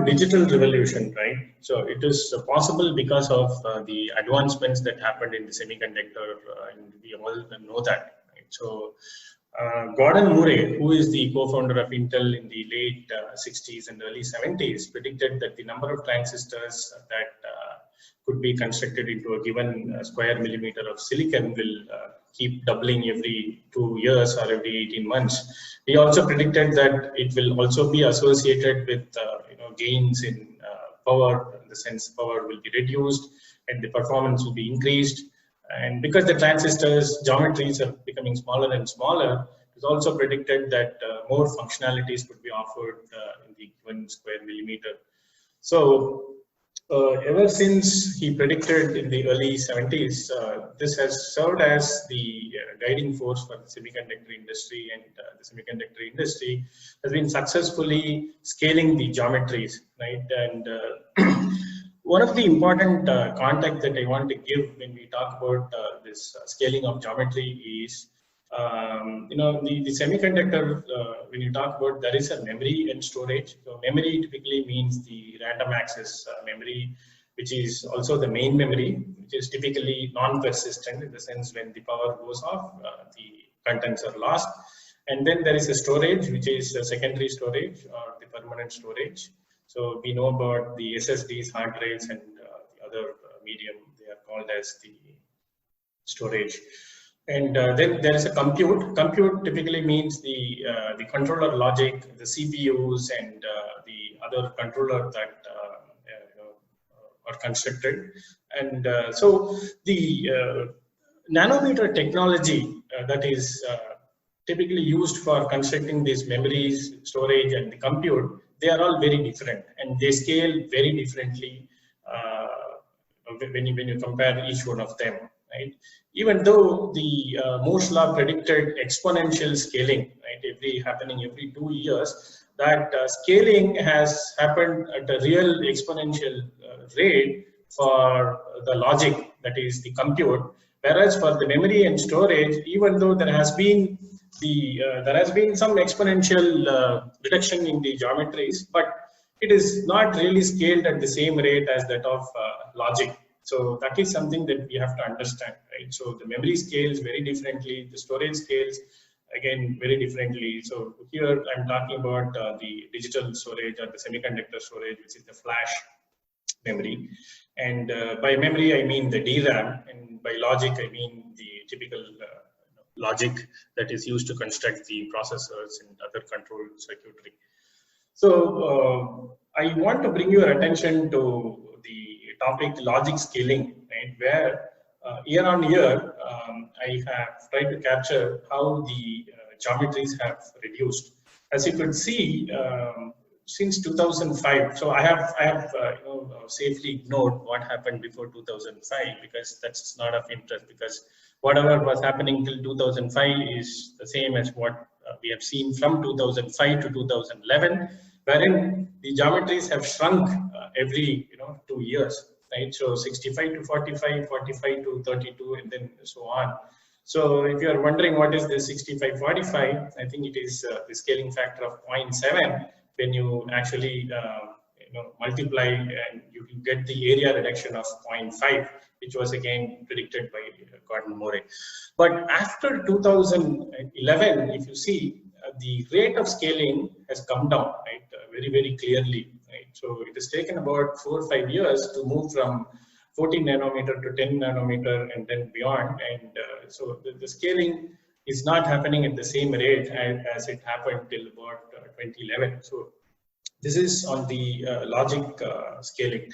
called digital revolution, right? So it is possible because of the advancements that happened in the semiconductor, and we all know that, right? So Gordon Murray, who is the co-founder of Intel in the late 60s and early 70s, predicted that the number of transistors that could be constructed into a given square millimeter of silicon will keep doubling every 2 years or every 18 months. He also predicted that it will also be associated with gains in power, in the sense power will be reduced and the performance will be increased. And because the transistors geometries are becoming smaller and smaller, it's also predicted that more functionalities could be offered in the given square millimeter. So ever since he predicted in the early 70s, this has served as the guiding force for the semiconductor industry, and the semiconductor industry has been successfully scaling the geometries, right? And one of the important context that I want to give when we talk about this scaling of geometry is, the semiconductor, when you talk about, there is a memory and storage. So memory typically means the random access memory, which is also the main memory, which is typically non-persistent, in the sense when the power goes off, the contents are lost. And then there is a storage, which is a secondary storage or the permanent storage. So we know about the SSDs, hard drives, and the other medium, they are called as the storage. And then there is a compute. Compute typically means the controller logic, the CPUs, and the other controller that are constructed. And so the nanometer technology that is typically used for constructing these memories, storage, and the compute, they are all very different, and they scale very differently when you compare each one of them, right? Even though the Moore's law predicted exponential scaling, right, happening every 2 years, that scaling has happened at a real exponential rate for the logic, that is the compute, whereas for the memory and storage, even though there has been some exponential reduction in the geometries, but it is not really scaled at the same rate as that of logic. So that is something that we have to understand, right? So the memory scales very differently, the storage scales again very differently. So here I'm talking about the digital storage or the semiconductor storage, which is the flash memory. And by memory I mean the DRAM, and by logic I mean the typical logic that is used to construct the processors and other control circuitry. So I want to bring your attention to the topic logic scaling, right, where year on year I have tried to capture how the geometries have reduced. As you could see, since 2005, so I have safely ignored what happened before 2005, because that's not of interest, because whatever was happening till 2005 is the same as what we have seen from 2005 to 2011, wherein the geometries have shrunk every 2 years, right? So 65 to 45, 45 to 32, and then so on. So if you are wondering what is the 65-45, I think it is the scaling factor of 0.7. When you actually multiply, and you can get the area reduction of 0.5, which was again predicted by Gordon Murray. But after 2011, if you see, the rate of scaling has come down, right, very, very clearly, right? So it has taken about 4 or 5 years to move from 14 nanometer to 10 nanometer and then beyond. And so the scaling is not happening at the same rate as it happened till about 2011. So this is on the logic scaling.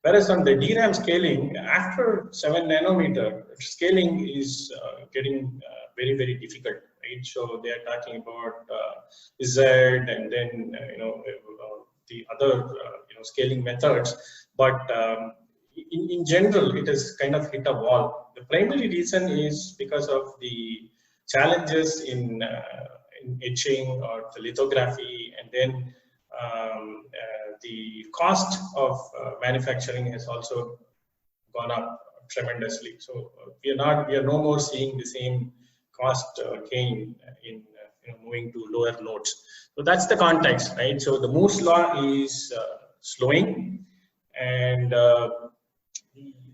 Whereas on the DRAM scaling, after 7 nanometer, scaling is getting very, very difficult, right? So they are talking about Z and then the other scaling methods, but in general, it has kind of hit a wall. The primary reason is because of the challenges in etching or the lithography, and then the cost of manufacturing has also gone up tremendously. So we are no more seeing the same cost gain in moving to lower nodes. So that's the context, right? So the Moore's law is slowing, and the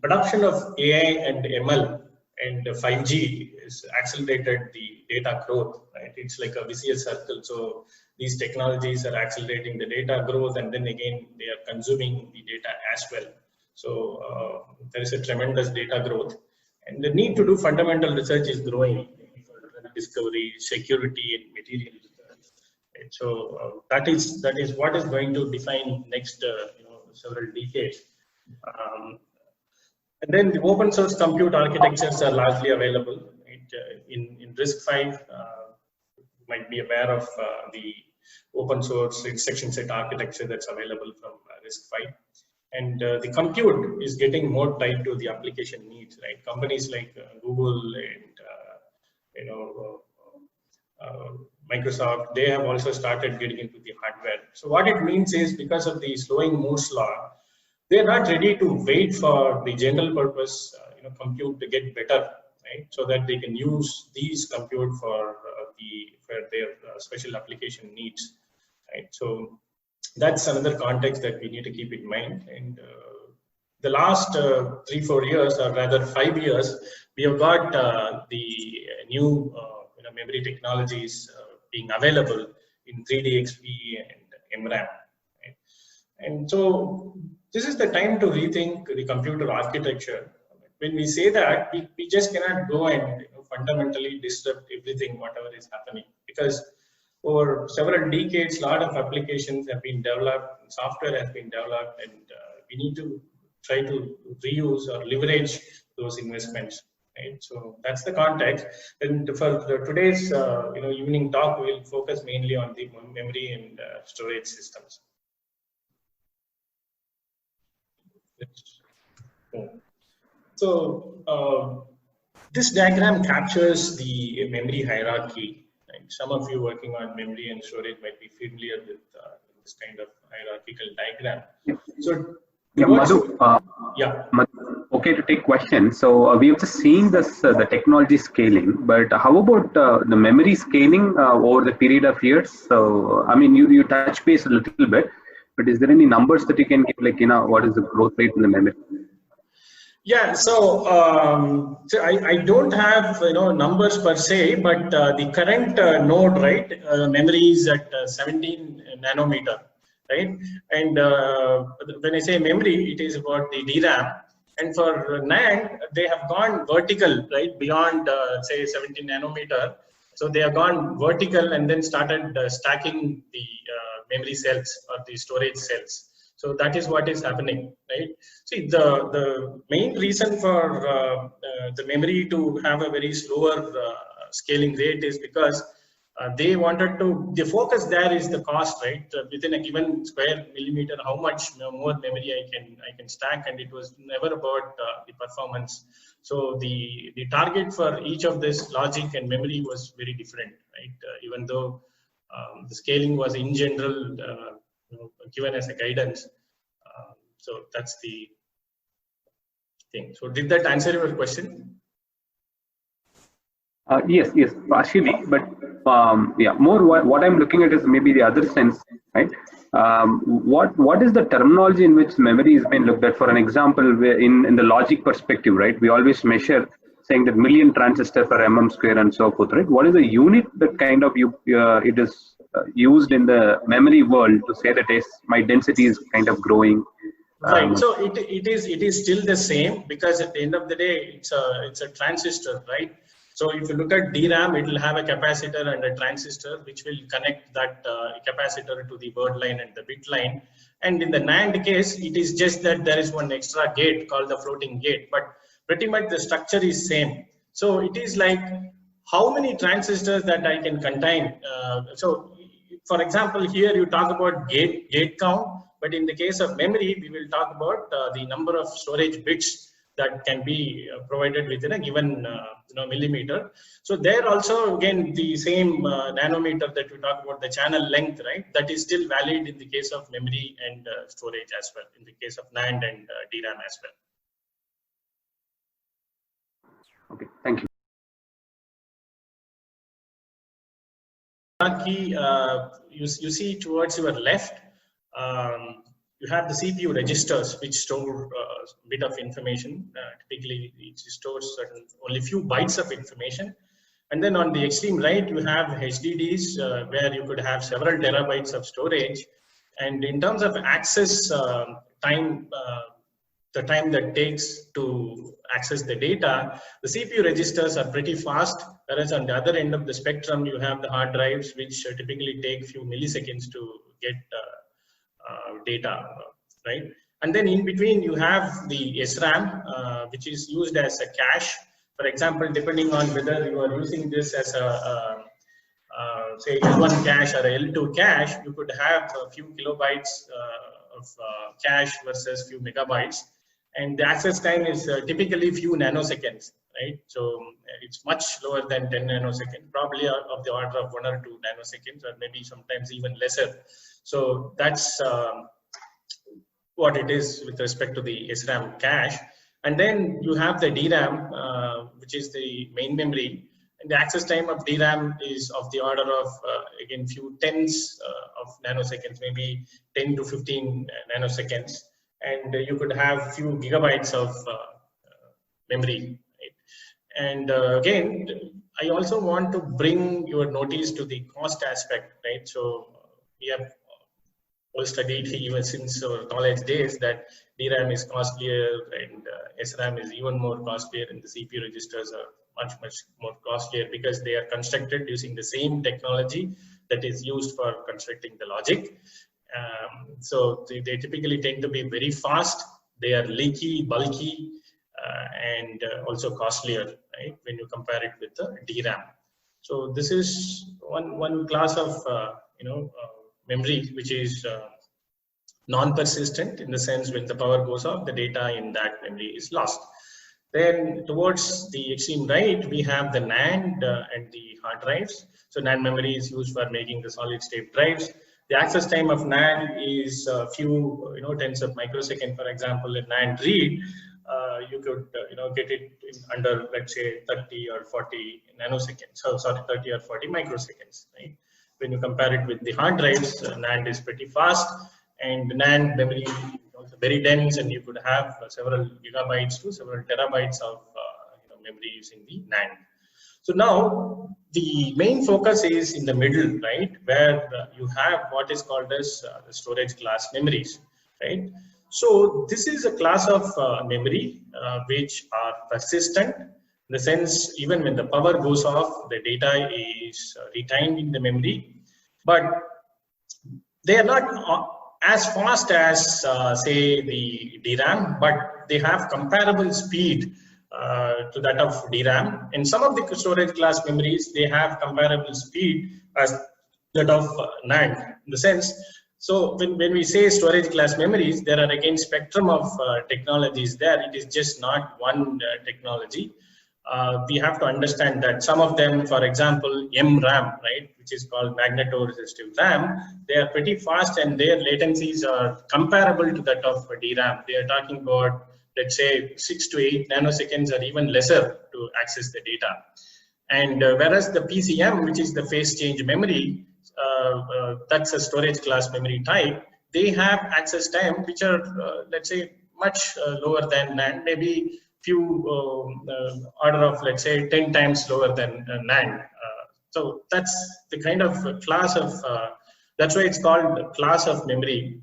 production of AI and ML and 5G has accelerated the data growth, right? It's like a vicious circle. So these technologies are accelerating the data growth, and then again they are consuming the data as well. So there is a tremendous data growth, and the need to do fundamental research is growing for discovery, security, and material research. Right? So that is what is going to define next several decades. And then the open source compute architectures are largely available. Right? In RISC-V, you might be aware of the open source instruction set architecture that's available from RISC-V. And the compute is getting more tied to the application needs, right? Companies like Google and Microsoft, they have also started getting into the hardware. So what it means is, because of the slowing Moore's law, they're not ready to wait for the general purpose compute to get better, right? So that they can use these compute for their special application needs, right? So that's another context that we need to keep in mind. And the last 3-4 years, or rather 5 years, we have got the new memory technologies being available in 3DXP and MRAM, right? And so this is the time to rethink the computer architecture. When we say that, we just cannot go and fundamentally disrupt everything, whatever is happening, because over several decades, a lot of applications have been developed, software has been developed, and we need to try to reuse or leverage those investments. Right? So that's the context. And for today's evening talk, we'll focus mainly on the memory and storage systems. So this diagram captures the memory hierarchy. Right? Some of you working on memory and storage might be familiar with this kind of hierarchical diagram. So Madhu, okay to take questions. So we have just seen this the technology scaling, but how about the memory scaling over the period of years? So I mean, you touch base a little bit, but is there any numbers that you can give, like what is the growth rate in the memory? Yeah, so I don't have numbers per se, but the current node, right, memory is at 17 nanometer, right? And when I say memory, it is about the DRAM. And for NAND, they have gone vertical, right, beyond say 17 nanometer. So they have gone vertical and then started stacking the memory cells or the storage cells. So that is what is happening, right? See, the main reason for the memory to have a very slower scaling rate is because they wanted to, the focus there is the cost, right? Within a given square millimeter, how much more memory I can stack, and it was never about the performance. So the target for each of this logic and memory was very different, right? Even though the scaling was in general given as a guidance. So that's the thing. So did that answer your question? Yes, partially, but yeah, more what I'm looking at is maybe the other sense, right? What is the terminology in which memory is being looked at? For an example, in the logic perspective, right? We always measure saying that million transistor per mm square and so forth, right? What is the unit that kind of it is used in the memory world to say that my density is kind of growing? Right. So it is still the same, because at the end of the day, it's a transistor, right? So if you look at DRAM, it will have a capacitor and a transistor, which will connect that capacitor to the word line and the bit line. And in the NAND case, it is just that there is one extra gate called the floating gate, but pretty much the structure is same. So it is like how many transistors that I can contain. So for example, here you talk about gate count, but in the case of memory, we will talk about the number of storage bits that can be provided within a given millimeter. So there also, again, the same nanometer that we talk about, the channel length, right? That is still valid in the case of memory and storage as well, in the case of NAND and DRAM as well. Okay, thank you. Hierarchy, you see towards your left, you have the CPU registers which store a bit of information. Typically, it stores only few bytes of information. And then on the extreme right, you have HDDs where you could have several terabytes of storage. And in terms of access time, the time that takes to access the data, the CPU registers are pretty fast, whereas on the other end of the spectrum, you have the hard drives, which typically take few milliseconds to get data, right? And then in between, you have the SRAM, which is used as a cache. For example, depending on whether you are using this as a say L1 cache or a L2 cache, you could have a few kilobytes of cache versus few megabytes. And the access time is typically few nanoseconds, right? So it's much lower than 10 nanoseconds, probably of the order of 1 or 2 nanoseconds, or maybe sometimes even lesser. So that's what it is with respect to the SRAM cache. And then you have the DRAM, which is the main memory. And the access time of DRAM is of the order of, again, few tens of nanoseconds, maybe 10 to 15 nanoseconds. And you could have few gigabytes of memory. Right? And again, I also want to bring your notice to the cost aspect, right? So we have all studied even since our college days that DRAM is costlier and SRAM is even more costlier, and the CPU registers are much more costlier because they are constructed using the same technology that is used for constructing the logic. So they typically tend to be very fast. They are leaky, bulky, and also costlier, right, when you compare it with the DRAM. So this is one class of memory which is non-persistent, in the sense when the power goes off, the data in that memory is lost. Then towards the extreme right, we have the NAND and the hard drives. So NAND memory is used for making the solid state drives. The access time of NAND is a few tens of microseconds. For example, in NAND read, you could get it in under, let's say, 30 or 40 nanoseconds. So sorry, 30 or 40 microseconds. Right? When you compare it with the hard drives, NAND is pretty fast, and NAND memory is also very dense, and you could have several gigabytes to several terabytes of memory using the NAND. So now the main focus is in the middle, right, where you have what is called as the storage class memories, right? So this is a class of memory which are persistent, in the sense even when the power goes off, the data is retained in the memory, but they are not as fast as say the DRAM, but they have comparable speed to that of DRAM. And some of the storage class memories, they have comparable speed as that of NAND, in the sense. So when we say storage class memories, there are again spectrum of technologies there. It is just not one technology. We have to understand that some of them, for example, MRAM, right, which is called magnetoresistive RAM, they are pretty fast and their latencies are comparable to that of DRAM. They are talking about, let's say, 6 to 8 nanoseconds or even lesser to access the data. And whereas the PCM, which is the phase change memory, that's a storage class memory type, they have access time which are, let's say, much lower than NAND, maybe few order of, let's say, 10 times lower than NAND. So that's the kind of class of, that's why it's called class of memory,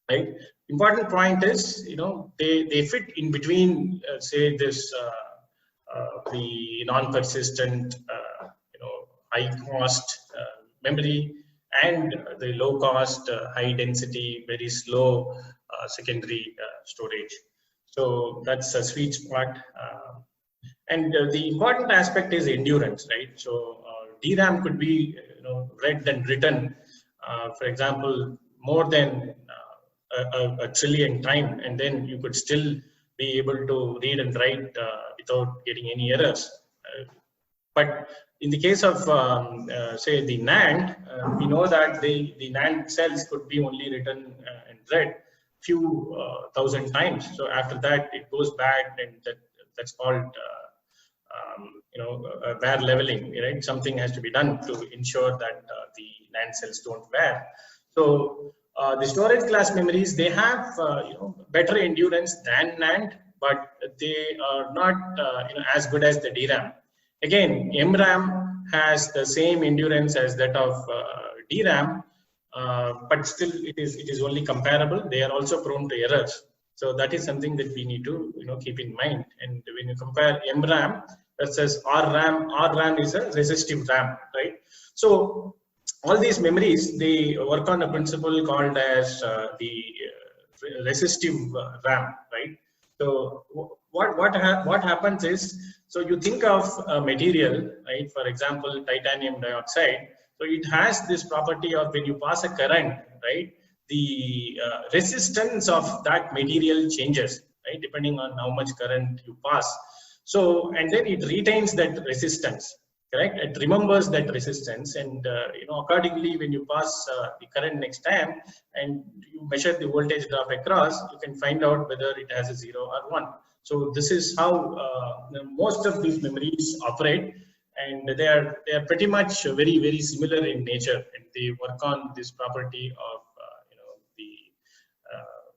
right? Important point is, they fit in between, say, this, the non-persistent, high cost memory and the low cost, high density, very slow secondary storage. So that's a sweet spot. And the important aspect is endurance, right? So DRAM could be read and written, for example, more than a trillion times, and then you could still be able to read and write without getting any errors. But in the case of, say, the NAND, we know that the NAND cells could be only written and read few thousand times. So after that, it goes bad, and that's called wear leveling, right? Something has to be done to ensure that the NAND cells don't wear. So The storage class memories, they have better endurance than NAND, but they are not as good as the DRAM. Again, MRAM has the same endurance as that of DRAM, but still it is only comparable. They are also prone to errors. So that is something that we need to keep in mind. And when you compare MRAM versus RRAM is a resistive RAM, right? So all these memories, they work on a principle called as the resistive RAM, right? So what happens is, so you think of a material, right? For example, titanium dioxide. So it has this property of when you pass a current, right? The resistance of that material changes, right? Depending on how much current you pass. So, and then it retains that resistance, correct? It remembers that resistance, and accordingly, when you pass the current next time and you measure the voltage drop across, you can find out whether it has a 0 or 1. So this is how most of these memories operate, and they are pretty much very similar in nature, and they work on this property of the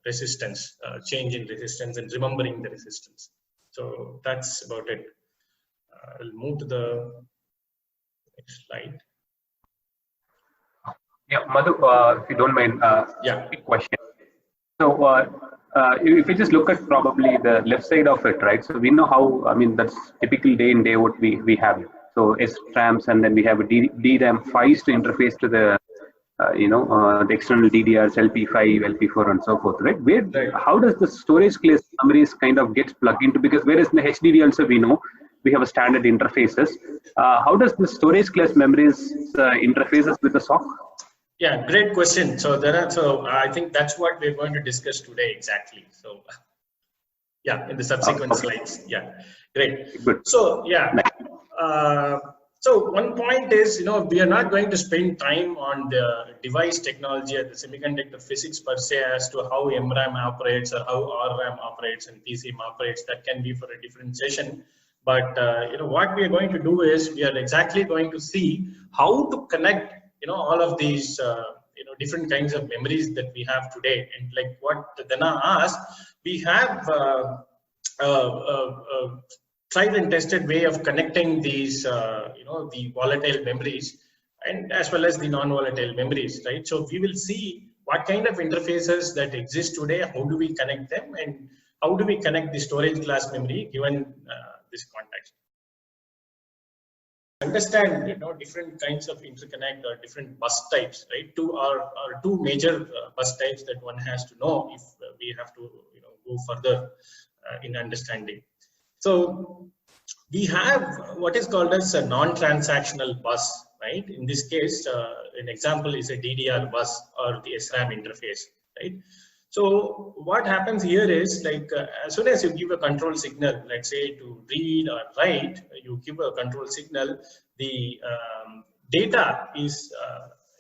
resistance, change in resistance, and remembering the resistance. So that's about it. I'll move to the next slide. Yeah, Madhu, if you don't mind, yeah, quick question. So if we just look at probably the left side of it, right? So we know how, I mean, that's typical day in day out we have. So SRAMs, and then we have a DRAM PHYs to interface to the the external DDRs, LP5, LP4, and so forth, right? How does the storage class memories kind of get plugged into? Because whereas in the HDD also we know we have a standard interfaces. How does the storage class memories interfaces with the SOC? Yeah, great question. So I think that's what we're going to discuss today exactly. So yeah, in the subsequent slides. Yeah, great. Good. So yeah. So one point is, we are not going to spend time on the device technology or the semiconductor physics per se as to how MRAM operates or how RRAM operates and PCIe operates. That can be for a different session. But what we are going to do is we are exactly going to see how to connect all of these different kinds of memories that we have today. And like what Dana asked, we have tried and tested way of connecting these, the volatile memories and as well as the non-volatile memories, right? So we will see what kind of interfaces that exist today, how do we connect them, and how do we connect the storage class memory given this context. Understand, different kinds of interconnect or different bus types, right? Two major bus types that one has to know if we have to, go further in understanding. So we have what is called as a non-transactional bus, right? In this case, an example is a DDR bus or the SRAM interface, right? So what happens here is, like, as soon as you give a control signal, let's say to read or write, you give a control signal, the data is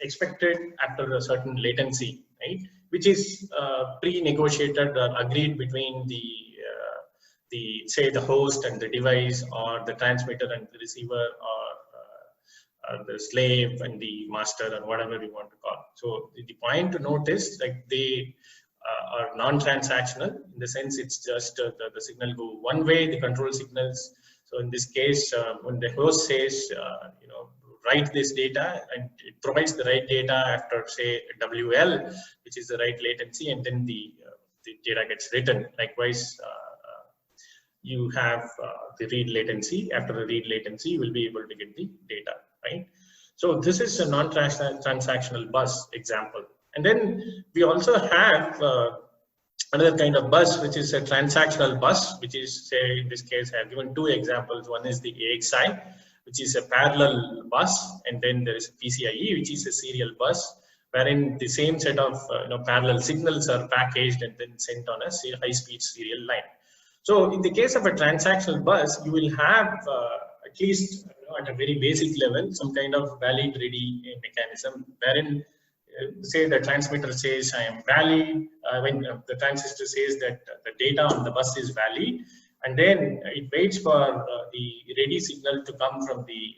expected after a certain latency, right? Which is pre-negotiated or agreed between the host and the device, or the transmitter and the receiver, or the slave and the master, or whatever you want to call. So the point to note is, like, they are non-transactional in the sense it's just the signal go one way, the control signals. So in this case, when the host says, write this data, and it provides the right data after, say, WL, which is the right latency, and then the data gets written. Likewise, you have the read latency. After a read latency, you will be able to get the data, right? So this is a non-transactional bus example. And then we also have another kind of bus, which is a transactional bus, which is, say, in this case, I have given two examples. One is the AXI, which is a parallel bus, and then there is a PCIe, which is a serial bus, wherein the same set of parallel signals are packaged and then sent on a high-speed serial line. So in the case of a transactional bus, you will have at least at a very basic level some kind of valid ready mechanism, wherein say the transmitter says I am valid, when the transistor says that the data on the bus is valid, and then it waits for the ready signal to come from the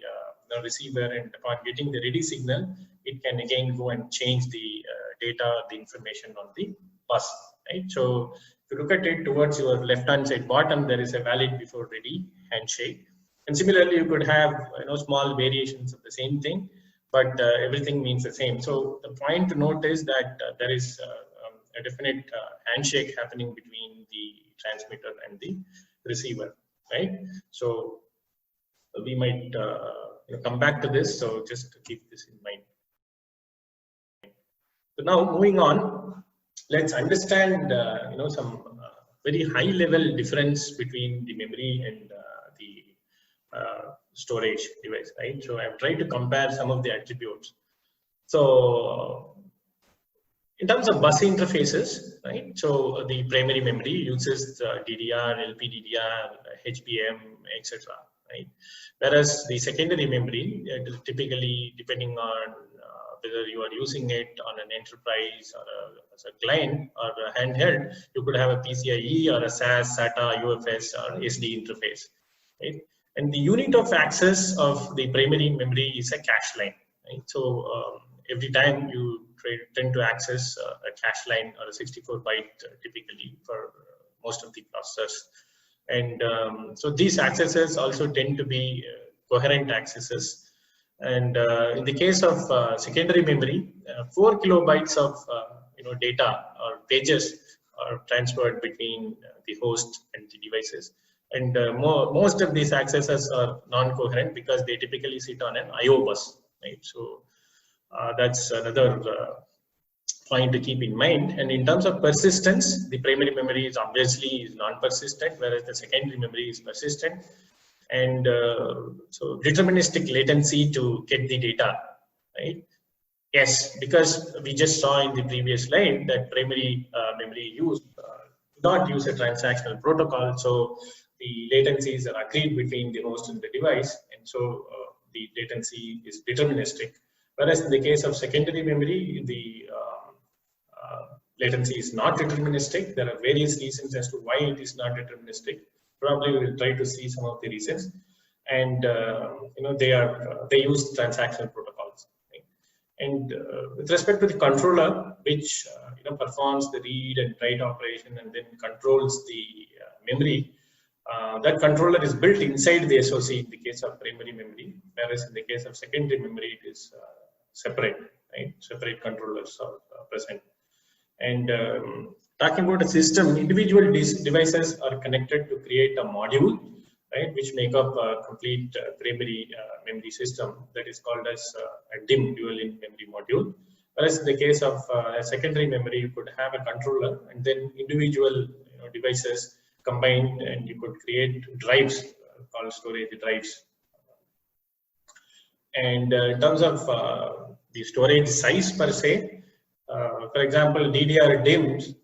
receiver, and upon getting the ready signal, it can again go and change the data, the information on the bus, right? So if you look at it towards your left-hand side bottom, there is a valid before ready handshake. And similarly, you could have small variations of the same thing, but everything means the same. So the point to note is that there is a definite handshake happening between the transmitter and the receiver, right? So we might come back to this. So just to keep this in mind. So now moving on, let's understand some very high level difference between the memory and the storage device, right? So I've tried to compare some of the attributes. So in terms of bus interfaces, right? So the primary memory uses DDR, LPDDR, HBM, etc. Right? Whereas the secondary memory, typically depending on whether you are using it on an enterprise or as a client or a handheld, you could have a PCIe or a SAS, SATA, UFS or SD interface, right? And the unit of access of the primary memory is a cache line, right? So every time you tend to access a cache line or a 64-byte typically for most of the processors. And so these accesses also tend to be coherent accesses. And in the case of secondary memory, 4 kilobytes of data or pages are transferred between the host and the devices. And most of these accesses are non-coherent because they typically sit on an I/O bus, right? So that's another point to keep in mind. And in terms of persistence, the primary memory is obviously non-persistent, whereas the secondary memory is persistent. And so deterministic latency to get the data, right? Yes, because we just saw in the previous slide that primary memory do not use a transactional protocol. So the latencies are agreed between the host and the device. And so the latency is deterministic. Whereas in the case of secondary memory, the latency is not deterministic. There are various reasons as to why it is not deterministic. Probably we will try to see some of the reasons, and they use transactional protocols. Right? And with respect to the controller, which performs the read and write operation and then controls the memory, that controller is built inside the SoC in the case of primary memory, whereas in the case of secondary memory, it is separate. Right? Separate controllers are present. And talking about a system, individual devices are connected to create a module, right, which make up a complete primary memory system that is called as a DIMM, dual in memory module. Whereas in the case of a secondary memory, you could have a controller and then individual devices combined, and you could create drives called storage drives. And in terms of the storage size per se, for example, DDR-DIMMs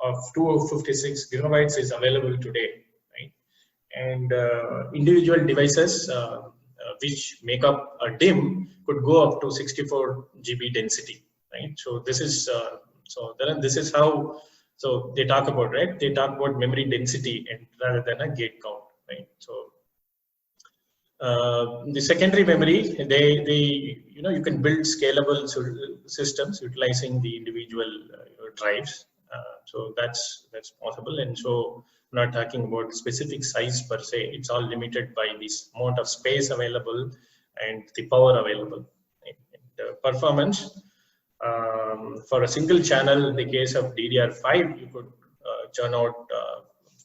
of 256 gigabytes is available today, right? And individual devices which make up a DIMM could go up to 64 GB density, right? So this is this is how they talk about, right? They talk about memory density and rather than a gate count, right? So the secondary memory, you can build scalable systems utilizing the individual drives. So that's possible. And so I'm not talking about specific size per se. It's all limited by this amount of space available and the power available. And performance for a single channel, in the case of DDR5, you could churn out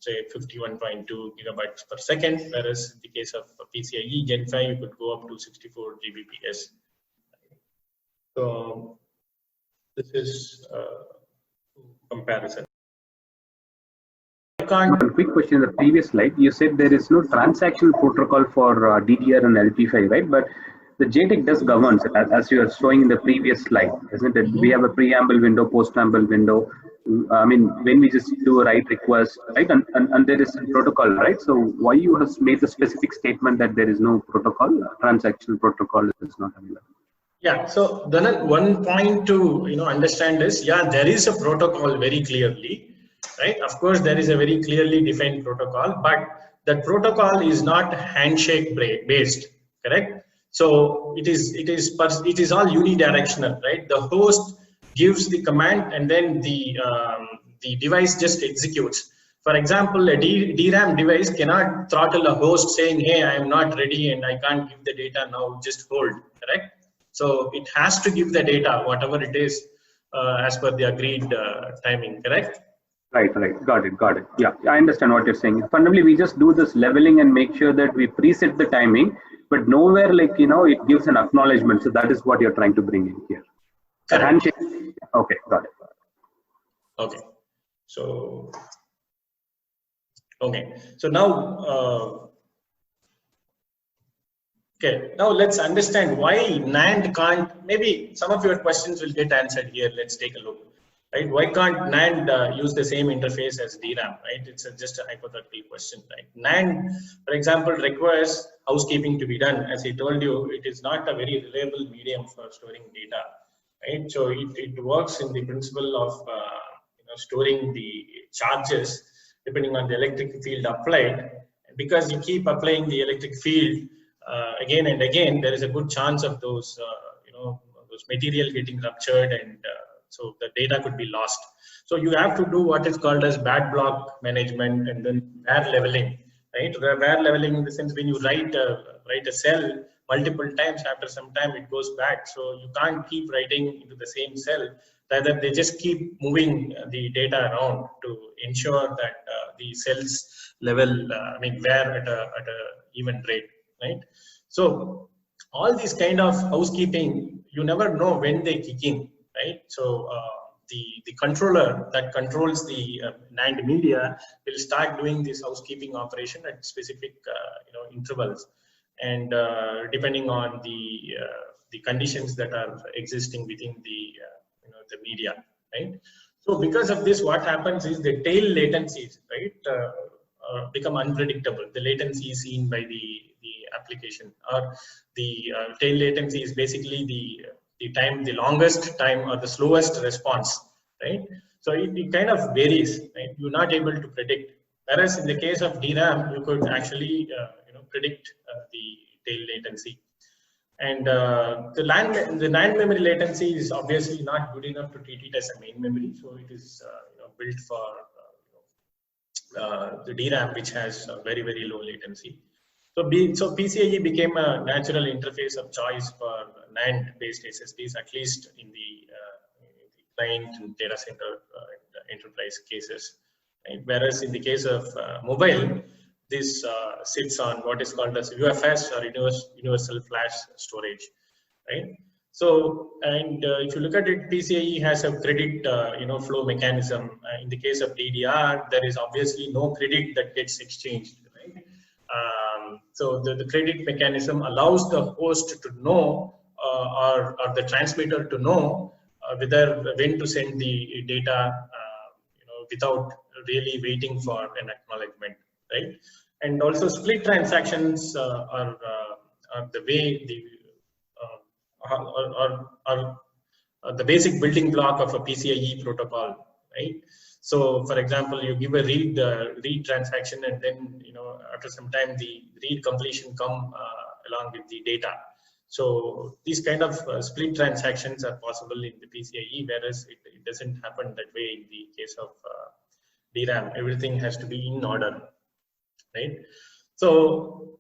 say 51.2 gigabytes per second, whereas in the case of PCIe Gen 5, you could go up to 64 Gbps. So this is comparison. One quick question. In the previous slide, you said there is no transactional protocol for DDR and LP5, right? But the JTAG does govern it, as you are showing in the previous slide, isn't it? We have a preamble window, postramble window. I mean, when we just do a write request, right? And there is a protocol, right? So why you have made the specific statement that there is no protocol, transactional protocol is not available? Yeah, so then one point to understand is, yeah, there is a protocol very clearly, right? Of course, there is a very clearly defined protocol, but that protocol is not handshake based, correct? So it is all unidirectional, right? The host gives the command and then the device just executes. For example, a DRAM device cannot throttle a host saying, hey, I am not ready and I can't give the data now, just hold, correct? So it has to give the data, whatever it is, as per the agreed timing, correct? Right, got it. Yeah, I understand what you're saying. Fundamentally, we just do this leveling and make sure that we preset the timing, but nowhere it gives an acknowledgement. So that is what you're trying to bring in here. Correct. A handshake. Okay, got it. Okay, so now now let's understand why NAND can't. Maybe some of your questions will get answered here. Let's take a look. Right? Why can't NAND use the same interface as DRAM? Right? It's just a hypothetical question. Right? NAND, for example, requires housekeeping to be done. As I told you, it is not a very reliable medium for storing data. Right? So it works in the principle of storing the charges depending on the electric field applied. And because you keep applying the electric field again and again, there is a good chance of those those material getting ruptured, and so the data could be lost. So you have to do what is called as bad block management and then bare leveling, right? Bare leveling in the sense when you write a cell multiple times, after some time it goes back. So you can't keep writing into the same cell. Rather, they just keep moving the data around to ensure that the cells level, wear at a even rate, right? So all these kind of housekeeping, you never know when they kick in. Right, so the controller that controls the NAND media will start doing this housekeeping operation at specific intervals, and depending on the conditions that are existing within the the media. Right, so because of this, what happens is the tail latencies, right, become unpredictable. The latency is seen by the application, or the tail latency is basically the longest time or the slowest response, right? So it kind of varies, right? You're not able to predict. Whereas in the case of DRAM, you could actually predict the tail latency. And the NAND memory latency is obviously not good enough to treat it as a main memory, so it is built for the DRAM, which has very low latency. So PCIe became a natural interface of choice for NAND-based SSDs, at least in the client and data center enterprise cases. Right? Whereas in the case of mobile, this sits on what is called as UFS, or universal flash storage. Right? So, and if you look at it, PCIe has a credit flow mechanism. In the case of DDR, there is obviously no credit that gets exchanged. Right? So the credit mechanism allows the host to know or the transmitter to know when to send the data, without really waiting for an acknowledgement, right? And also split transactions are the way the basic building block of a PCIe protocol, right? So, for example, you give a read transaction, and then after some time the read completion come along with the data. So these kind of split transactions are possible in the PCIe, whereas it doesn't happen that way in the case of DRAM. Everything has to be in order, right? So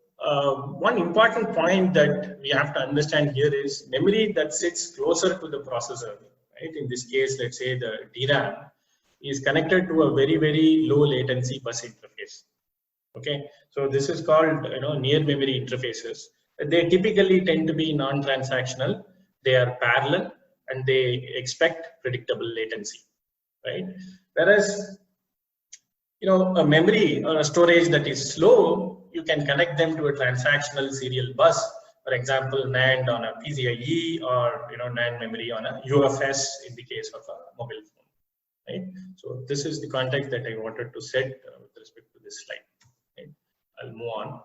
one important point that we have to understand here is memory that sits closer to the processor, right? In this case, let's say the DRAM is connected to a very low latency bus interface. Okay, so this is called near memory interfaces. They typically tend to be non-transactional. They are parallel, and they expect predictable latency, right? Whereas a memory or a storage that is slow, you can connect them to a transactional serial bus. For example, NAND on a PCIe, or NAND memory on a UFS in the case of a mobile phone, right? So this is the context that I wanted to set with respect to this slide. Right? I'll move on.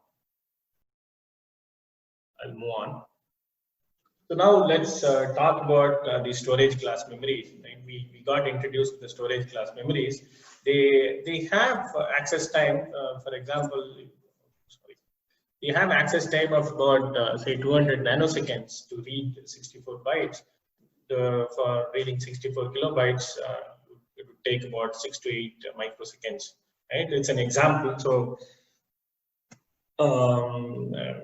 So now let's talk about the storage class memories. Right? We got introduced to the storage class memories. They have access time. For example, we have access time of about say 200 nanoseconds to read 64 bytes. For reading 64 kilobytes, it would take about 6 to 8 microseconds. Right? It's an example. So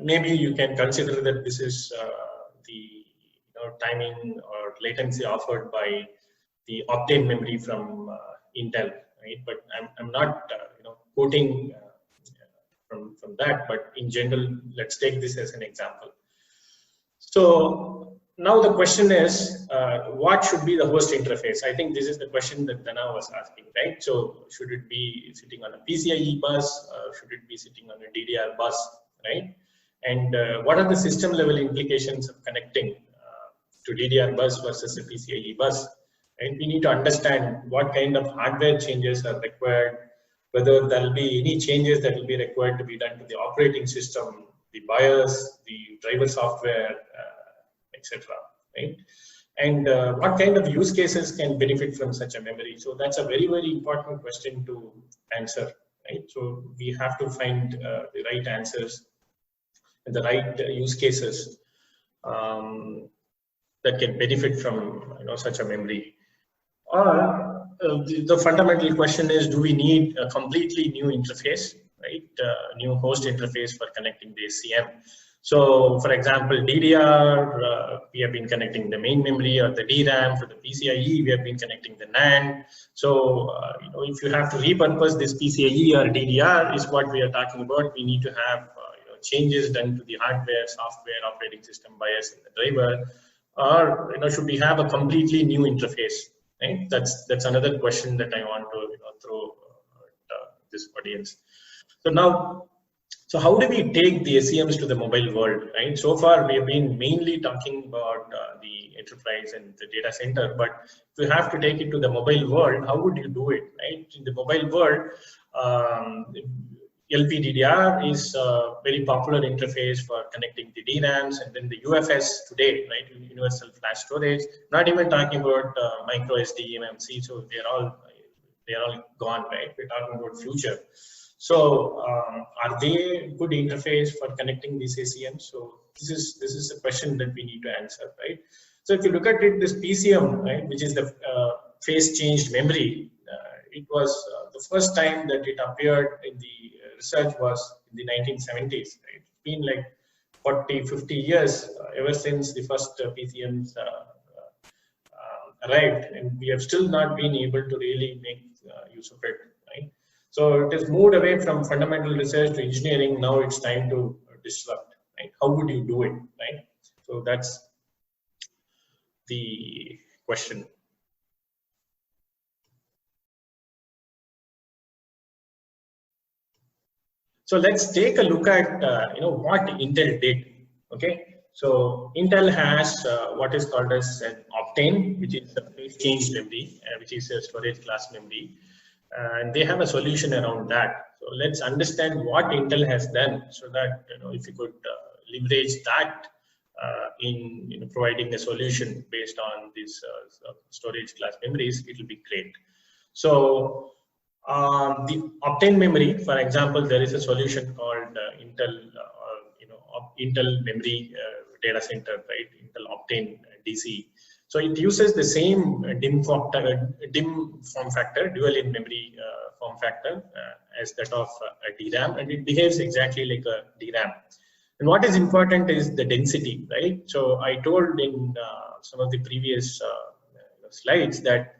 maybe you can consider that this is the timing or latency offered by the Optane memory from Intel, right? But I'm not quoting from that, but in general, let's take this as an example. So now the question is, what should be the host interface? I think this is the question that Dana was asking, right? So should it be sitting on a PCIe bus? Should it be sitting on a DDR bus, right? And what are the system level implications of connecting to DDR bus versus a PCIe bus? And we need to understand what kind of hardware changes are required, whether there will be any changes that will be required to be done to the operating system, the BIOS, the driver software, etc. Right? And what kind of use cases can benefit from such a memory? So that's a very, very important question to answer. Right? So we have to find the right answers and the right use cases that can benefit from such a memory. Or the fundamental question is, do we need a completely new interface, right? New host interface for connecting the SCM. So, for example, DDR, we have been connecting the main memory, or the DRAM. For the PCIe, we have been connecting the NAND. So, if you have to repurpose this PCIe or DDR, is what we are talking about. We need to have changes done to the hardware, software, operating system, BIOS, and the driver. Or should we have a completely new interface? Right? That's another question that I want to throw at this audience. So now, how do we take the SCMs to the mobile world? Right? So far, we have been mainly talking about the enterprise and the data center, but if you have to take it to the mobile world, how would you do it? Right? In the mobile world, LPDDR is a very popular interface for connecting the DRAMs, and then the UFS today, right, Universal Flash Storage. Not even talking about micro SD, MMC, so they're all gone, right? We're talking about future. So are they good interface for connecting these SCMs? So this is a question that we need to answer, right? So if you look at it, this PCM, right, which is the phase changed memory, it was the first time that it appeared in the research was in the 1970s. Right? It's been like 40, 50 years ever since the first PCMs arrived, and we have still not been able to really make use of it. Right? So it has moved away from fundamental research to engineering. Now it's time to disrupt. Right? How would you do it? Right? So that's the question. So let's take a look at what Intel did. Okay, so Intel has what is called as an Optane, which is a phase change memory, which is a storage class memory, and they have a solution around that. So let's understand what Intel has done, so that if you could leverage that in providing a solution based on these storage class memories, it will be great. So the Optane memory, for example, there is a solution called Intel memory data center, right? Intel Optane DC. So it uses the same DIMM form factor, dual in memory form factor as that of a DRAM, and it behaves exactly like a DRAM. And what is important is the density, right? So I told in some of the previous slides that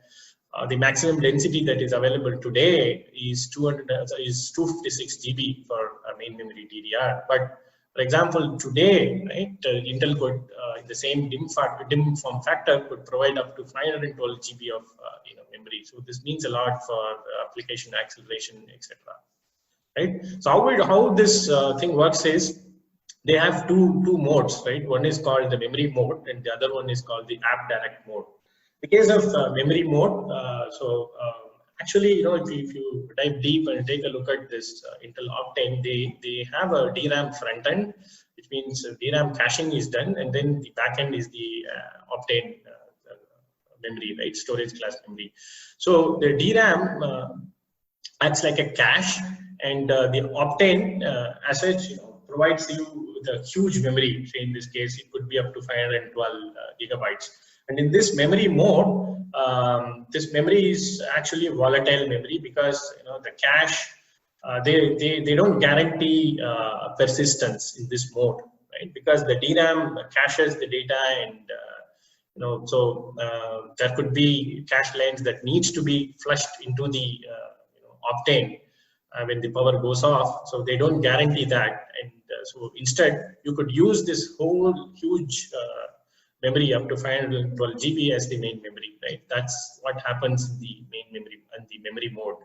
the maximum density that is available today is 256 GB for a main memory DDR. But for example, today, right, Intel could, in the same DIMM form factor, could provide up to 512 GB of memory. So this means a lot for application acceleration, etc. Right? So how this thing works is they have two modes, right? One is called the memory mode, and the other one is called the app direct mode. In the case of memory mode, actually, if you dive deep and take a look at this Intel Optane, they have a DRAM front end, which means DRAM caching is done, and then the back end is the Optane memory, right? Storage class memory. So the DRAM acts like a cache, and the Optane as such provides you the huge memory. Say in this case, it could be up to 512 gigabytes. And in this memory mode, this memory is actually a volatile memory because the cache they don't guarantee persistence in this mode, right? Because the DRAM caches the data, and so there could be cache lines that needs to be flushed into the Optane when the power goes off. So they don't guarantee that, and so instead you could use this whole huge memory up to 512 GB as the main memory, right? That's what happens in the main memory and the memory mode.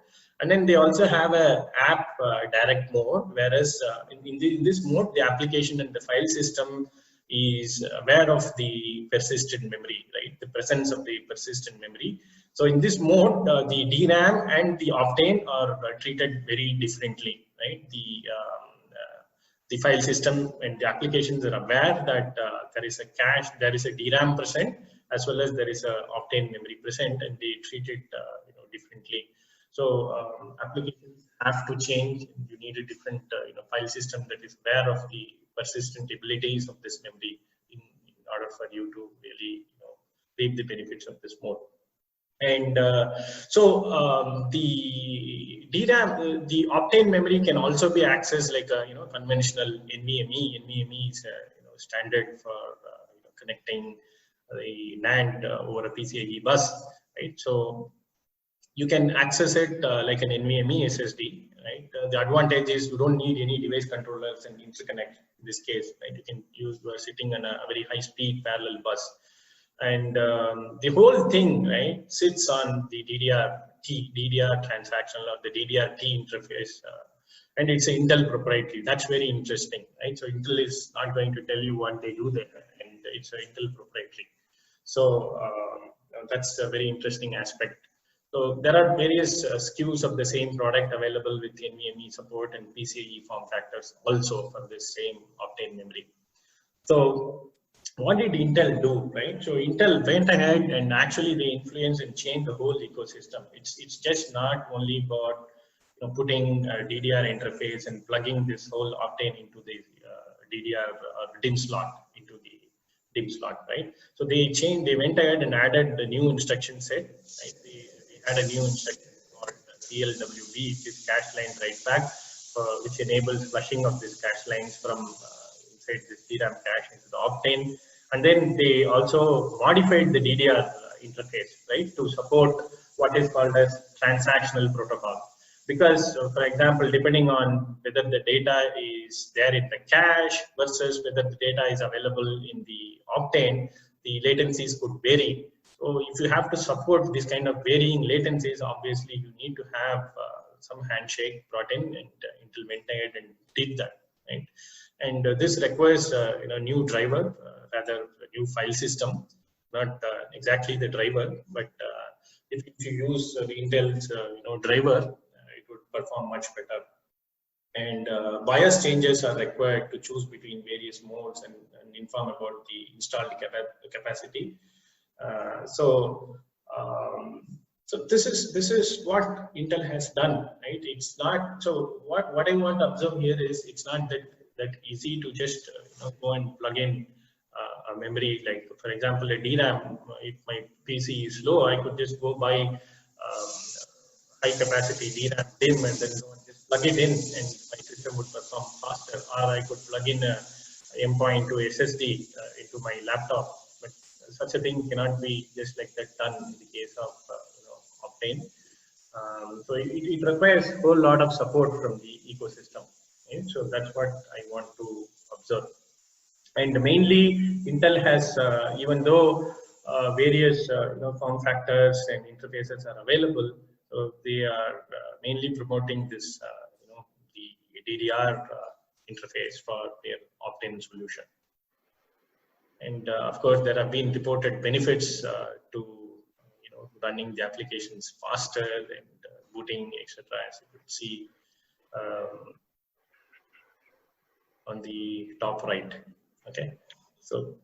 And then they also have a app direct mode, whereas in this mode, the application and the file system is aware of the persistent memory, right? The presence of the persistent memory. So in this mode, the DRAM and the Optane are treated very differently, right? The file system and the applications are aware that there is a cache, there is a DRAM present, as well as there is a Optane memory present, and they treat it differently. So applications have to change. You need a different file system that is aware of the persistent abilities of this memory in order for you to really reap the benefits of this mode. And so the DRAM, the Optane memory can also be accessed like a conventional NVMe. NVMe is a standard for connecting the NAND over a PCIe bus, right? So you can access it like an NVMe SSD, right? The advantage is you don't need any device controllers and interconnect in this case, right? You are sitting on a very high-speed parallel bus. And the whole thing, right, sits on the DDR transactional or the DDR-T interface, and it's an Intel proprietary. That's very interesting, right? So Intel is not going to tell you what they do there, and it's an Intel proprietary. So that's a very interesting aspect. So there are various SKUs of the same product available with NVMe support and PCIe form factors also for the same Optane memory. So what did Intel do, right? So Intel went ahead and actually they influenced and changed the whole ecosystem. It's just not only about putting a DDR interface and plugging this whole Optane into the DDR or DIMM slot into the DIMM slot, right? So they went ahead and added the new instruction set, right? They had a new instruction called CLWB, which is cache line write back, which enables flushing of these cache lines from inside this DRAM cache into the Optane. And then they also modified the DDR interface, right, to support what is called as transactional protocol. Because, for example, depending on whether the data is there in the cache versus whether the data is available in the Optane, the latencies could vary. So if you have to support this kind of varying latencies, obviously you need to have some handshake brought in, and Intel went ahead and did that, right? And this requires a new driver, rather a new file system, not exactly the driver, but if you use the Intel's driver, it would perform much better. And BIOS changes are required to choose between various modes and inform about the installed capacity. So this is what Intel has done, right? It's not so. What I want to observe here is it's not that easy to just go and plug in a memory. Like for example, a DRAM. If my PC is slow, I could just go buy high capacity DRAM DIMM and then go and just plug it in, and my system would perform faster. Or I could plug in a M.2 SSD into my laptop. But such a thing cannot be just like that done in the case of Optane. So it requires a whole lot of support from the ecosystem. Okay? So that's what I want to observe. And mainly, Intel has, even though various form factors and interfaces are available, so they are mainly promoting this, the DDR interface for their Optane solution. And of course, there have been reported benefits to running the applications faster and booting, etc. As you could see on the top right. Okay, so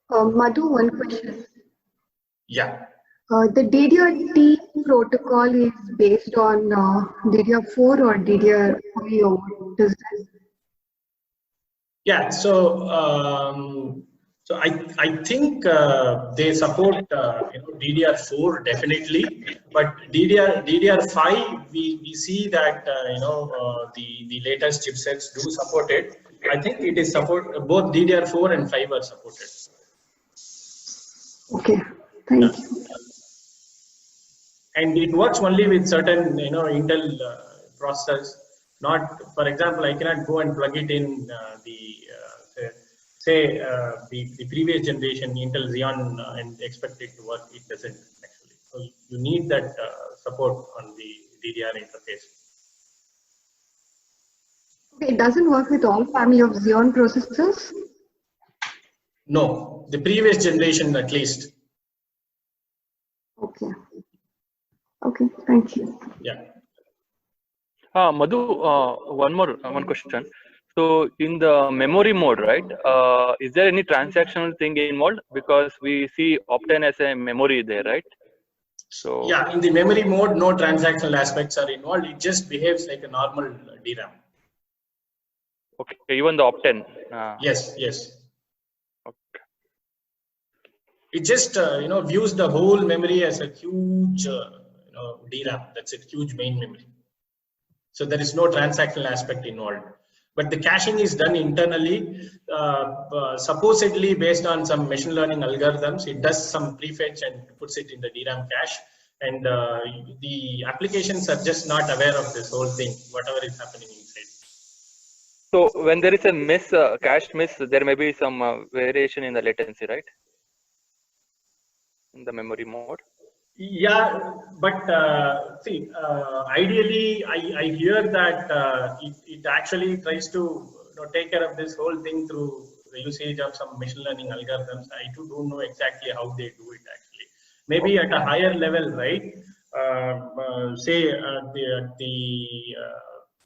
Madhu, one question. Yeah. The DDR-T protocol is based on DDR4 or DDR5, or what is this? Yeah, so I think they support DDR4 definitely, but DDR5 we see that the latest chipsets do support it. I think it is support both DDR4 and 5 are supported. Okay, thank you. And it works only with certain Intel processors. Not, for example, I cannot go and plug it in the previous generation Intel Xeon and expect it to work. It doesn't actually. So you need that support on the DDR interface. Okay, it doesn't work with all family of Xeon processors? No, the previous generation at least. Okay. Okay, thank you. Yeah. Madhu, one question. So in the memory mode, right, is there any transactional thing involved? Because we see Optane as a memory there, right? So yeah, in the memory mode, no transactional aspects are involved. It just behaves like a normal DRAM. Okay, even the Optane. Yes, yes. Okay. It just views the whole memory as a huge DRAM. That's a huge main memory. So there is no transactional aspect involved. But the caching is done internally, supposedly based on some machine learning algorithms. It does some prefetch and puts it in the DRAM cache. And the applications are just not aware of this whole thing, whatever is happening inside. So when there is a miss, cache miss, there may be some variation in the latency, right? In the memory mode. Yeah, but see, ideally, I hear that it actually tries to take care of this whole thing through the usage of some machine learning algorithms. I don't know exactly how they do it actually. Maybe at a higher level, right? Say the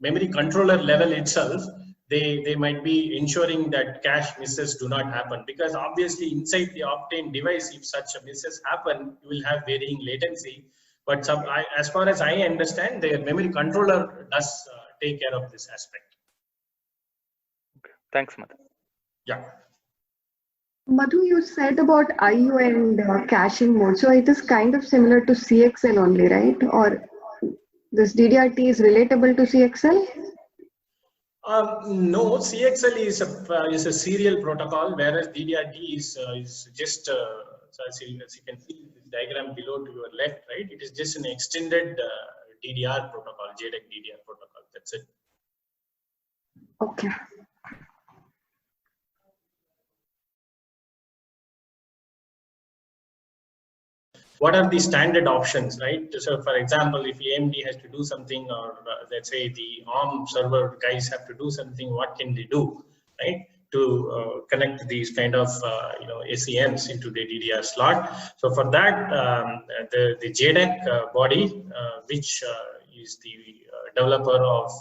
memory controller level itself, they might be ensuring that cache misses do not happen, because obviously inside the Optane device, if such a misses happen, you will have varying latency. But as far as I understand, the memory controller does take care of this aspect. Okay. Thanks, Madhu. Yeah. Madhu, you said about IO and caching mode. So it is kind of similar to CXL only, right? Or this DDRT is relatable to CXL? No, CXL is a serial protocol, whereas DDRT is just so as you can see this diagram below to your left, right? It is just an extended DDR protocol, JEDEC DDR protocol. That's it. Okay. What are the standard options, right? So for example, if AMD has to do something, or let's say the ARM server guys have to do something, what can they do, right? To connect these kind of SCMs into the DDR slot. So for that, the JEDEC body, which is the developer of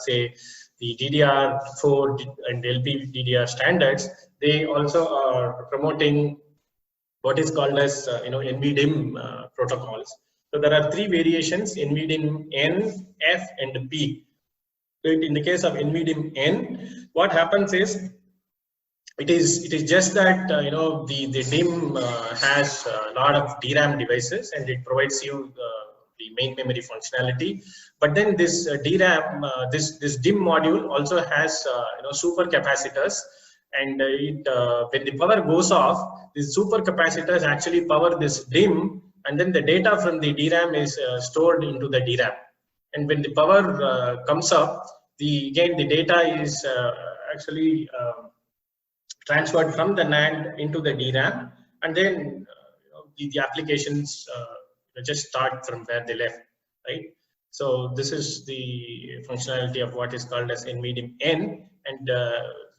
say the DDR4 and LPDDR standards, they also are promoting what is called as NVDIMM protocols. So there are three variations: NVDIMM N, F, and P. So in the case of NVDIMM N, what happens is it is just that the DIMM has a lot of DRAM devices, and it provides you the main memory functionality. But then this DRAM, this DIMM module also has super capacitors. And when the power goes off, the super capacitors actually power this DIMM, and then the data from the DRAM is stored into the DRAM. And when the power comes up, the data is actually transferred from the NAND into the DRAM, and then the applications just start from where they left, right? So this is the functionality of what is called as NVDIMM N, and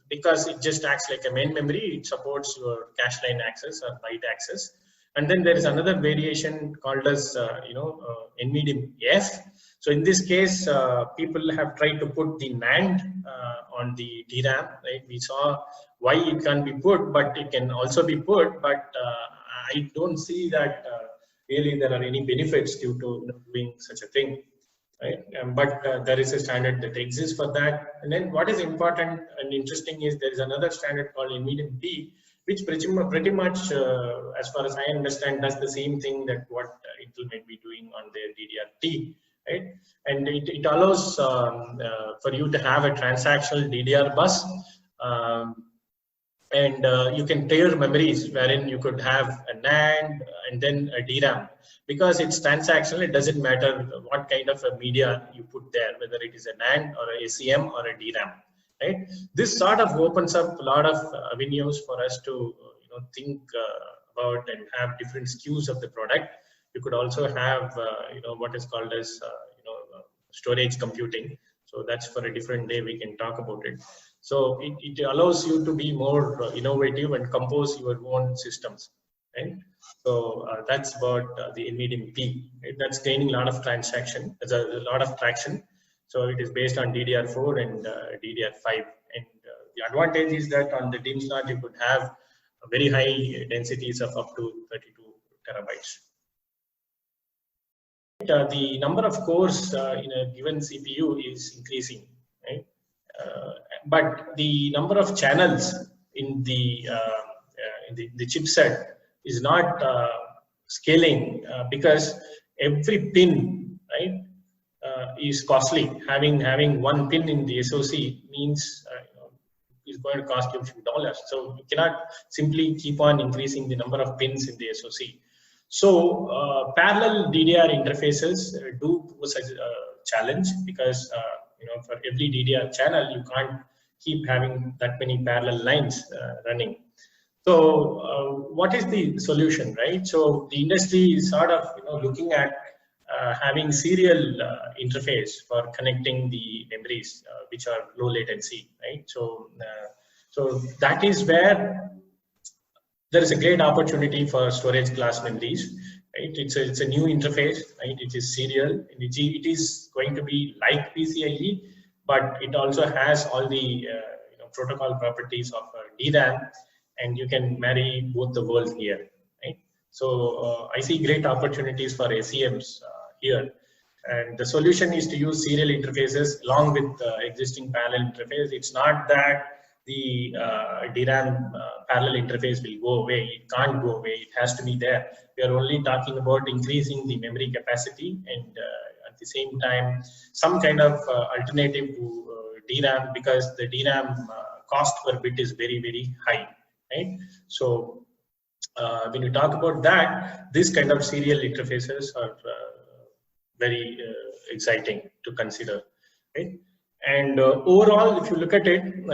because it just acts like a main memory, it supports your cache line access or byte access. And then there is another variation called as NVDIMM F. So in this case, people have tried to put the NAND on the DRAM, right? We saw why it can be put, but it can also be put, but I don't see that really there are any benefits due to doing such a thing. right? But there is a standard that exists for that. And then what is important and interesting is there is another standard called NVDIMM, which pretty much, as far as I understand, does the same thing that what Intel might be doing on their DDR-T, right? And it allows for you to have a transactional DDR bus, and you can pair memories wherein you could have a NAND and then a DRAM. Because it's transactional, it doesn't matter what kind of a media you put there, whether it is a NAND or a SCM or a DRAM, right? This sort of opens up a lot of avenues for us to think about and have different SKUs of the product. You could also have what is called as storage computing. So that's for a different day, we can talk about it. So it allows you to be more innovative and compose your own systems, right? So that's about the NVDIMM-P. Right? That's gaining a lot of traction. There's a lot of traction. So it is based on DDR4 and DDR5. And the advantage is that on the DIMM slot, you could have very high densities of up to 32 terabytes. The number of cores in a given CPU is increasing, right? But the number of channels in the chipset is not scaling because every pin, right, is costly. Having one pin in the SoC means is going to cost you a few dollars. So you cannot simply keep on increasing the number of pins in the SoC. So parallel DDR interfaces do pose a challenge because for every DDR channel you can't keep having that many parallel lines running. So what is the solution, right? So the industry is sort of looking at having serial interface for connecting the memories which are low latency, right? So that is where there is a great opportunity for storage class memories, right? It's a new interface, right? It is serial. It is going to be like PCIe, but it also has all the protocol properties of DRAM, and you can marry both the worlds here, right? So I see great opportunities for SCMs here, and the solution is to use serial interfaces along with existing parallel interface. It's not that the DRAM parallel interface will go away. It can't go away. It has to be there. We are only talking about increasing the memory capacity and at the same time some kind of alternative to DRAM, because the DRAM cost per bit is very, very high, right? So when you talk about that, this kind of serial interfaces are very exciting to consider, right? And overall, if you look at it,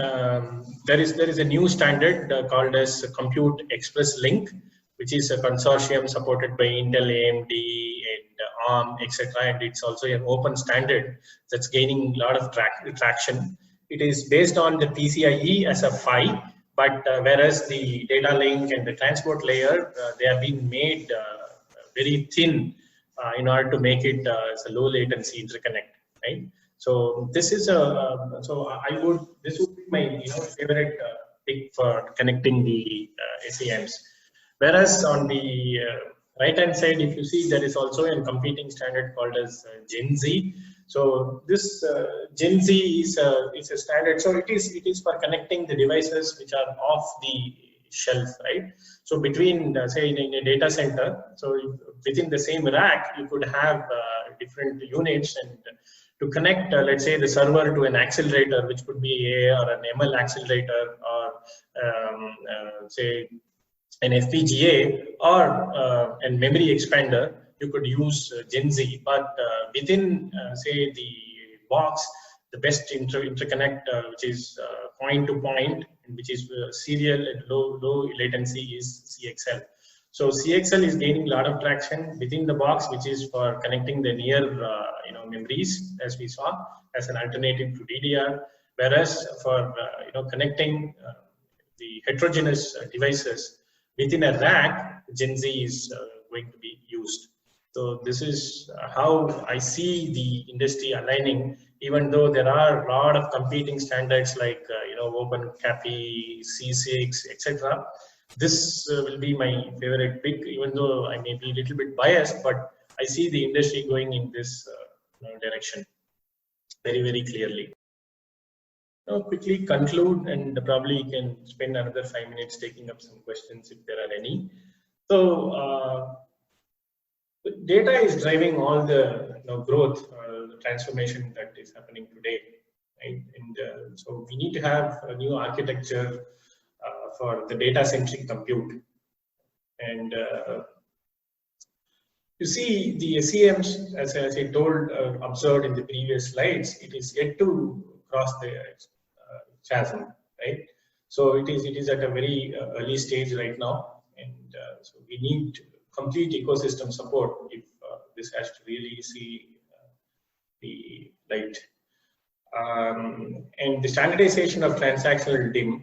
there is a new standard called as Compute Express Link, which is a consortium supported by Intel, AMD, and ARM, etc. And it's also an open standard that's gaining a lot of traction. It is based on the PCIe as a PHY, but whereas the data link and the transport layer, they have been made very thin in order to make it as a low latency interconnect, right? So this is this would be my favorite pick for connecting the SCMs. Whereas on the right hand side, if you see, there is also a competing standard called as GENZ. So this GENZ is a standard. So it is for connecting the devices which are off the shelf, right? So between say in a data center, so within the same rack you could have different units, and to connect, let's say, the server to an accelerator, which could be A or an ML accelerator, or say an FPGA or a memory expander, you could use GENZ. But within, say, the box, the best interconnect, which is point to point, and which is serial and low latency, is CXL. So CXL is gaining a lot of traction within the box, which is for connecting the near memories, as we saw, as an alternative to DDR. Whereas for connecting the heterogeneous devices within a rack, GENZ is going to be used. So this is how I see the industry aligning, even though there are a lot of competing standards like OpenCAPI, C6, etc. This will be my favorite pick, even though I may be a little bit biased, but I see the industry going in this direction very clearly. Now quickly conclude, and probably you can spend another 5 minutes taking up some questions if there are any. So data is driving all the growth, the transformation that is happening today, right? And so we need to have a new architecture for the data-centric compute. And you see the SCMs, as I told, observed in the previous slides, it is yet to cross the chasm, right? So it is at a very early stage right now, and so we need complete ecosystem support if this has to really see the light. And the standardization of transactional DIMM,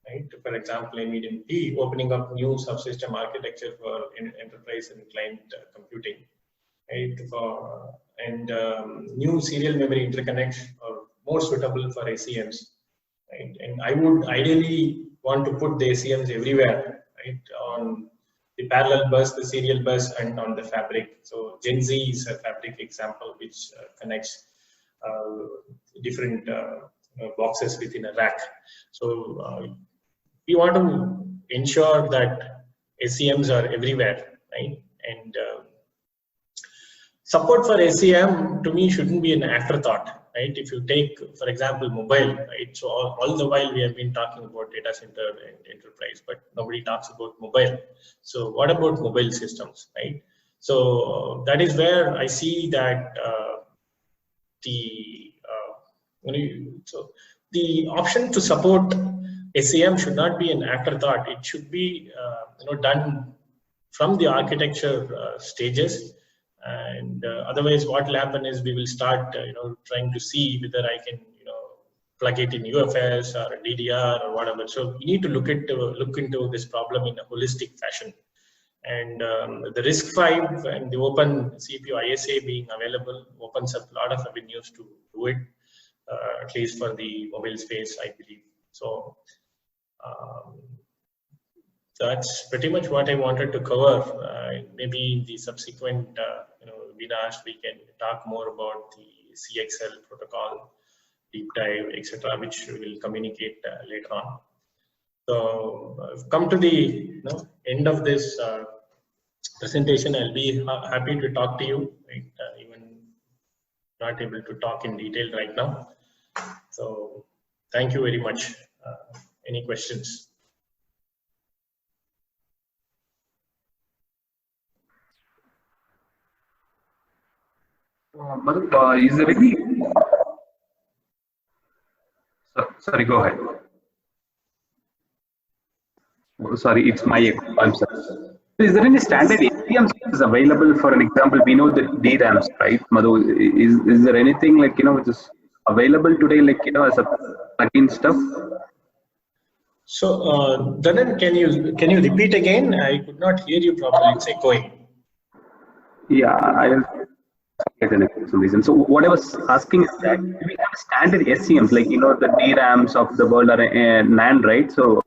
right? For example, NVDIMM opening up new subsystem architecture for enterprise and client computing, right? And new serial memory interconnects are more suitable for SCMs, right? And I would ideally want to put the SCMs everywhere, right? On the parallel bus, the serial bus, and on the fabric. So GENZ is a fabric example which connects different boxes within a rack. So we want to ensure that SCMs are everywhere, right? And support for SCM to me shouldn't be an afterthought, right? If you take, for example, mobile, right? So all the while we have been talking about data center and enterprise, but nobody talks about mobile. So what about mobile systems, right? So that is where I see that the option to support SCM should not be an afterthought. It should be done from the architecture stages. And otherwise, what will happen is we will start, trying to see whether I can, plug it in UFS or DDR or whatever. So we need to look into this problem in a holistic fashion. And the RISC-V and the open CPU ISA being available opens up a lot of avenues to do it, at least for the mobile space, I believe. So that's pretty much what I wanted to cover. Maybe in the subsequent webinars we can talk more about the CXL protocol, deep dive, etc., which we will communicate later on. So I've come to the end of this presentation. I'll be happy to talk to you, right? Even not able to talk in detail right now. So thank you very much. Any questions? Madhu, is there any? Sorry, go ahead. Oh, sorry, it's my echo. I'm sorry. Is there any standard SCMs is available? For an example, we know the DRAMs, right, Madhu? Is there anything like which is available today, like as a plugin stuff? So, Dhanan, can you repeat again? I could not hear you properly. It's echoing. Yeah, I'll get it for some reason. So what I was asking is that we have standard SCMs, like the DRAMs of the world are NAND, right? So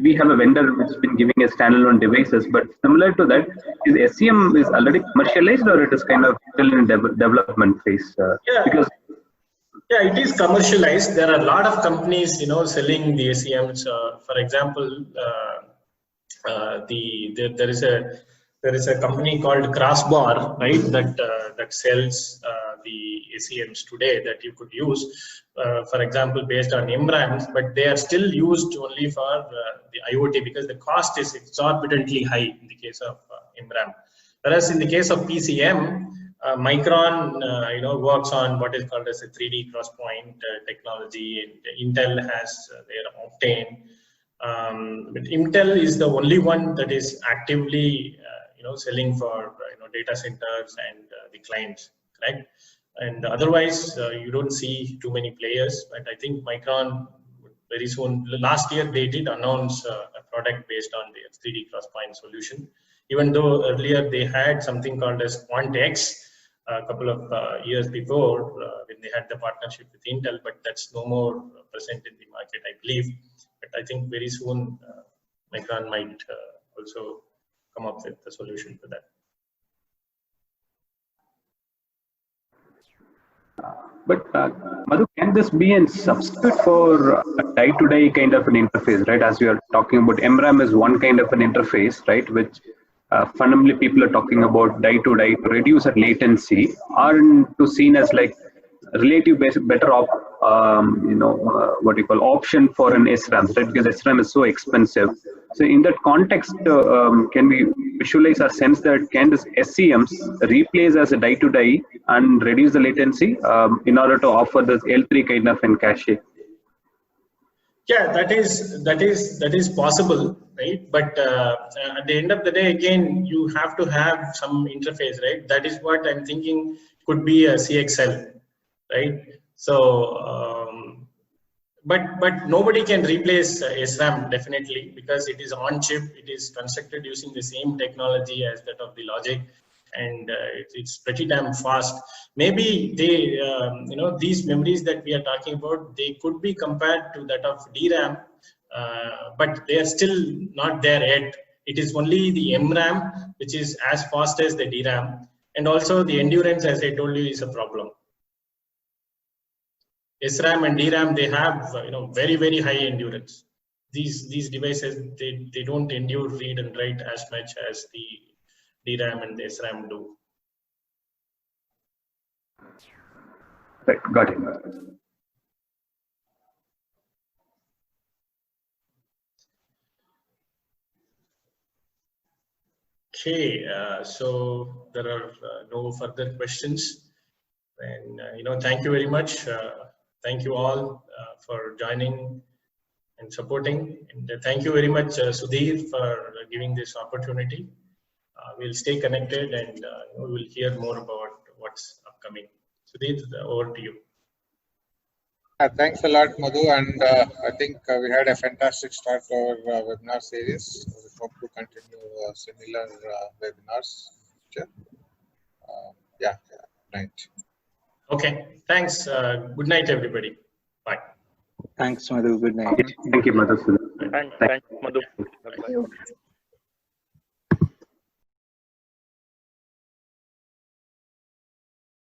we have a vendor which has been giving us standalone devices, but similar to that, is SCM is already commercialized or it is kind of still in development phase? Yeah, it is commercialized. There are a lot of companies, selling the SCMs. For example, there is a company called Crossbar, right? That sells the SCMs today that you could use, for example, based on MRAMs, but they are still used only for the IoT because the cost is exorbitantly high in the case of MRAM. Whereas in the case of PCM, Micron, works on what is called as a 3D crosspoint technology, and Intel has their Optane. But Intel is the only one that is actively, selling for data centers and the clients, correct? And otherwise, you don't see too many players. But I think Micron very soon. Last year they did announce a product based on their 3D crosspoint solution. Even though earlier they had something called as QuantX a couple of years before when they had the partnership with Intel, but that's no more present in the market, I believe. But I think very soon Micron might also come up with a solution for that. But Madhu, can this be a substitute for a die-to-die kind of an interface, right? As we are talking about, MRAM is one kind of an interface, right? Which fundamentally people are talking about die-to-die to reduce a latency, aren't to seen as like relative better what you call option for an SRAM, right? Because SRAM is so expensive. So in that context, can we visualize or sense that can this SCMs replace as a die-to-die and reduce the latency in order to offer this L3 kind of an cache? Yeah, that is possible, right? But at the end of the day, again, you have to have some interface, right? That is what I'm thinking could be a CXL, right? So, but nobody can replace SRAM definitely, because it is on chip. It is constructed using the same technology as that of the logic, and it's pretty damn fast. Maybe they, these memories that we are talking about, they could be compared to that of DRAM, but they are still not there yet. It is only the MRAM which is as fast as the DRAM, and also the endurance, as I told you, is a problem. SRAM and DRAM, they have very, very high endurance. These devices, they don't endure read and write as much as the DRAM and the SRAM do. Right, got it. Okay, so there are no further questions. And thank you very much. Thank you all for joining and supporting. And thank you very much, Sudhir, for giving this opportunity. We'll stay connected, and we will hear more about what's upcoming. Sudhir, over to you. Thanks a lot, Madhu, and I think we had a fantastic start to our webinar series. We hope to continue similar webinars in the future. Yeah, night. Okay, thanks. Good night, everybody. Bye. Thanks, Madhu. Good night. Thank you, Madhu. Thanks, Madhu. Thank you.